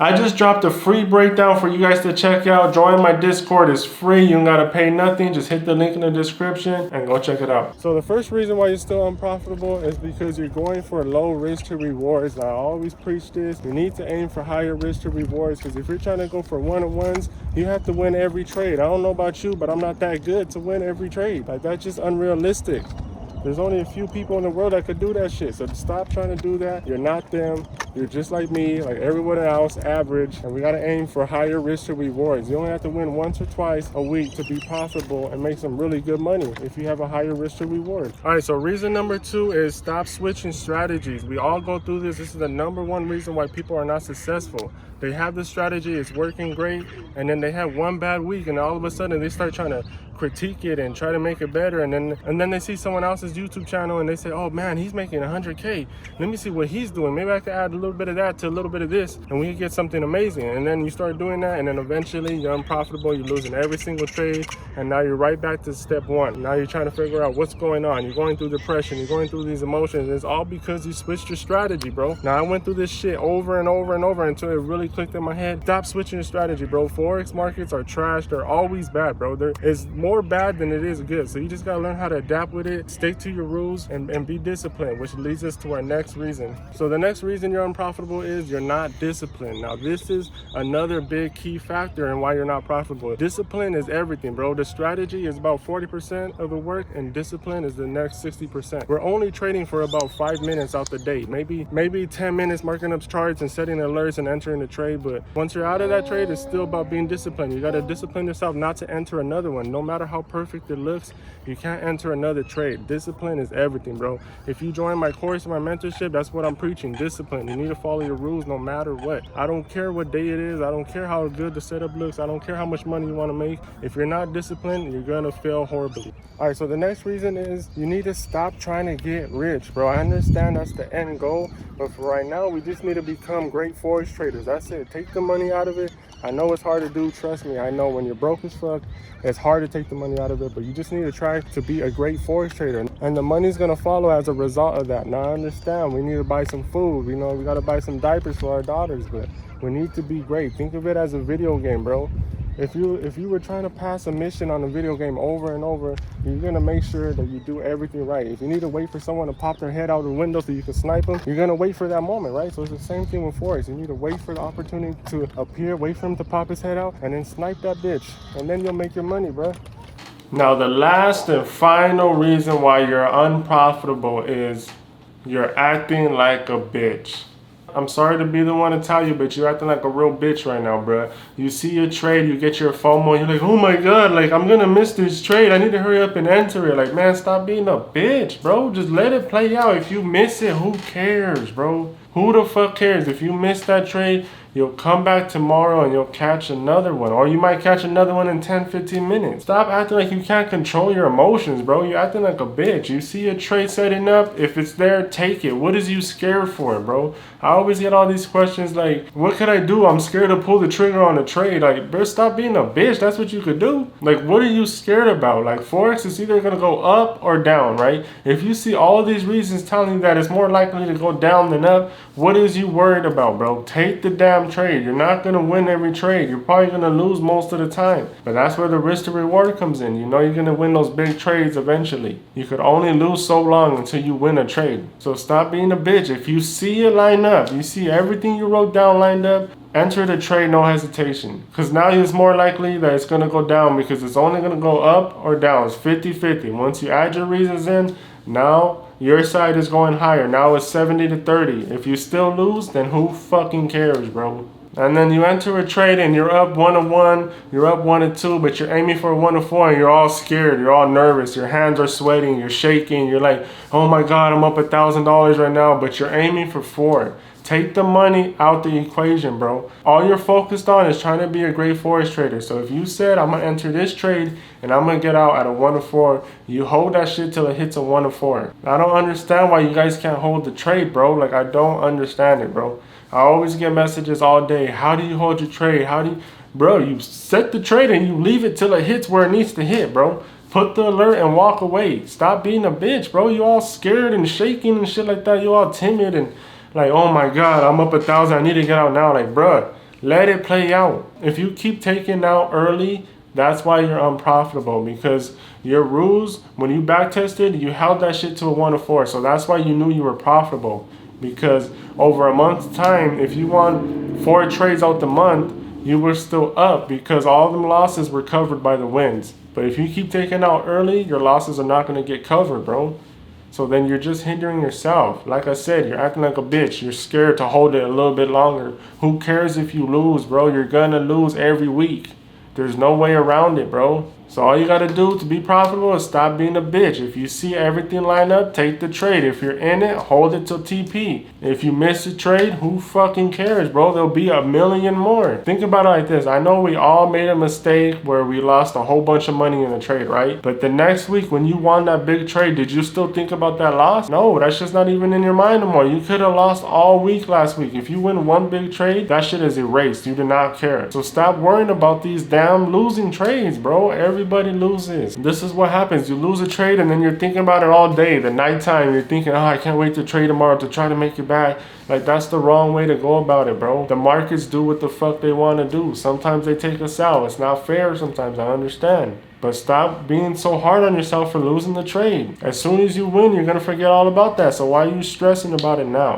I just dropped a free breakdown for you guys to check out. Join my Discord. It's free. You don't gotta pay nothing. Just hit the link in the description and go check it out. So the first reason why you're still unprofitable is because you're going for low risk to rewards. I always preach this. You need to aim for higher risk to rewards, because if you're trying to go for one-on-ones, you have to win every trade. I don't know about you, but I'm not that good to win every trade. Like, that's just unrealistic. There's only a few people in the world that could do that shit. So stop trying to do that. You're not them. You're just like me, like everyone else, average. And we gotta aim for higher risk to rewards. You only have to win once or twice a week to be profitable and make some really good money if you have a higher risk to reward. All right, so reason number 2 is stop switching strategies. We all go through this. This is the number one reason why people are not successful. They have the strategy, it's working great, and then they have one bad week, and all of a sudden they start trying to critique it and try to make it better, and then they see someone else's YouTube channel and they say, oh man, he's making 100K. Let me see what he's doing. Maybe I could add a little bit of that to a little bit of this, and we can get something amazing. And then you start doing that, and then eventually you're unprofitable. You're losing every single trade, and now you're right back to step 1. Now you're trying to figure out what's going on. You're going through depression. You're going through these emotions. It's all because you switched your strategy, bro. Now I went through this shit over and over and over until it really clicked in my head. Stop switching your strategy, bro. Forex markets are trash. They're always bad, bro. It's more bad than it is good. So you just gotta learn how to adapt with it, stick to your rules, and be disciplined, which leads us to our next reason. So the next reason you're unprofitable is you're not disciplined. Now this is another big key factor in why you're not profitable. Discipline is everything, bro. The strategy is about 40% of the work, and discipline is the next 60%. We're only trading for about 5 minutes out the day, maybe 10 minutes marking up charts and setting alerts and entering the trade. But once you're out of that trade, it's still about being disciplined. You got to discipline yourself not to enter another one. No matter how perfect it looks, you can't enter another trade. Discipline is everything, bro. If you join my course and my mentorship, that's what I'm preaching. Discipline. You need to follow your rules no matter what. I don't care what day it is. I don't care how good the setup looks. I don't care how much money you want to make. If you're not disciplined, you're gonna fail horribly. All right, so the next reason is you need to stop trying to get rich, bro. I understand that's the end goal, but for right now, we just need to become great Forex traders. That's it. Take the money out of it. I know it's hard to do, trust me. I know when you're broke as fuck, it's hard to take the money out of it, but you just need to try to be a great Forex trader, and the money's gonna follow as a result of that. Now I understand we need to buy some food, you know, we gotta buy some diapers for our daughters, but we need to be great. Think of it as a video game, bro. If you were trying to pass a mission on a video game over and over, you're gonna make sure that you do everything right. If you need to wait for someone to pop their head out the window so you can snipe them, you're gonna wait for that moment, right? So it's the same thing with Forex. You need to wait for the opportunity to appear, wait for him to pop his head out, and then snipe that bitch, and then you'll make your money, bro. Now the last and final reason why you're unprofitable is you're acting like a bitch. I'm sorry to be the one to tell you, but you're acting like a real bitch right now, bro. You see a trade, you get your FOMO, you're like, oh my God, like I'm gonna miss this trade. I need to hurry up and enter it. Like, man, stop being a bitch, bro. Just let it play out. If you miss it, who cares, bro? Who the fuck cares? If you miss that trade, you'll come back tomorrow and you'll catch another one. Or you might catch another one in 10, 15 minutes. Stop acting like you can't control your emotions, bro. You're acting like a bitch. You see a trade setting up, if it's there, take it. What is you scared for, bro? I always get all these questions like, what could I do? I'm scared to pull the trigger on a trade. Like, bro, stop being a bitch. That's what you could do. Like, what are you scared about? Like, Forex is either gonna go up or down, right? If you see all these reasons telling you that it's more likely to go down than up, what is you worried about, bro? Take the damn trade. You're not gonna win every trade. You're probably gonna lose most of the time. But that's where the risk to reward comes in. You know you're gonna win those big trades eventually. You could only lose so long until you win a trade. So stop being a bitch. If you see it line up, you see everything you wrote down lined up, enter the trade, no hesitation. Because now it's more likely that it's gonna go down because it's only gonna go up or down. It's 50-50. Once you add your reasons in, now your side is going higher. Now it's 70-30. If you still lose, then who fucking cares, bro? And then you enter a trade and you're up 1-1, you're up 1-2, but you're aiming for 1-4 and you're all scared, you're all nervous, your hands are sweating, you're shaking, you're like, oh my God, I'm up $1,000 right now, but you're aiming for 4. Take the money out the equation, bro. All you're focused on is trying to be a great Forex trader. So if you said, I'm gonna enter this trade and I'm gonna get out at a 1-4, you hold that shit till it hits a 1-4. I don't understand why you guys can't hold the trade, bro. Like, I don't understand it, bro. I always get messages all day. How do you hold your trade? How do you, bro, you set the trade and you leave it till it hits where it needs to hit, bro. Put the alert and walk away. Stop being a bitch, bro. You all scared and shaking and shit like that. You all timid and like, oh my God, I'm up 1,000. I need to get out now. Like, bruh, Let it play out. If you keep taking out early, that's why you're unprofitable, because your rules, when you back tested, you held that shit to a 1 to 4. So that's why you knew you were profitable, because over a month's time, if you won 4 trades out the month, you were still up because all them losses were covered by the wins. But if you keep taking out early, your losses are not going to get covered, bro. So then you're just hindering yourself. Like I said, you're acting like a bitch. You're scared to hold it a little bit longer. Who cares if you lose, bro? You're going to lose every week. There's no way around it, bro. So all you got to do to be profitable is stop being a bitch. If you see everything line up, take the trade. If you're in it, hold it till TP. If you miss a trade, who fucking cares, bro? There'll be a million more. Think about it like this. I know we all made a mistake where we lost a whole bunch of money in the trade, right? But the next week when you won that big trade, did you still think about that loss? No, that's just not even in your mind no more. You could have lost all week last week. If you win one big trade, that shit is erased. You do not care. So stop worrying about these damn losing trades, bro. Everybody loses. This is what happens. You lose a trade and then you're thinking about it all day. The nighttime, you're thinking, oh, I can't wait to trade tomorrow to try to make it back. Like, that's the wrong way to go about it, bro. The markets do what the fuck they want to do. Sometimes they take us out. It's not fair sometimes, I understand. But stop being so hard on yourself for losing the trade. As soon as you win, you're going to forget all about that. So why are you stressing about it now?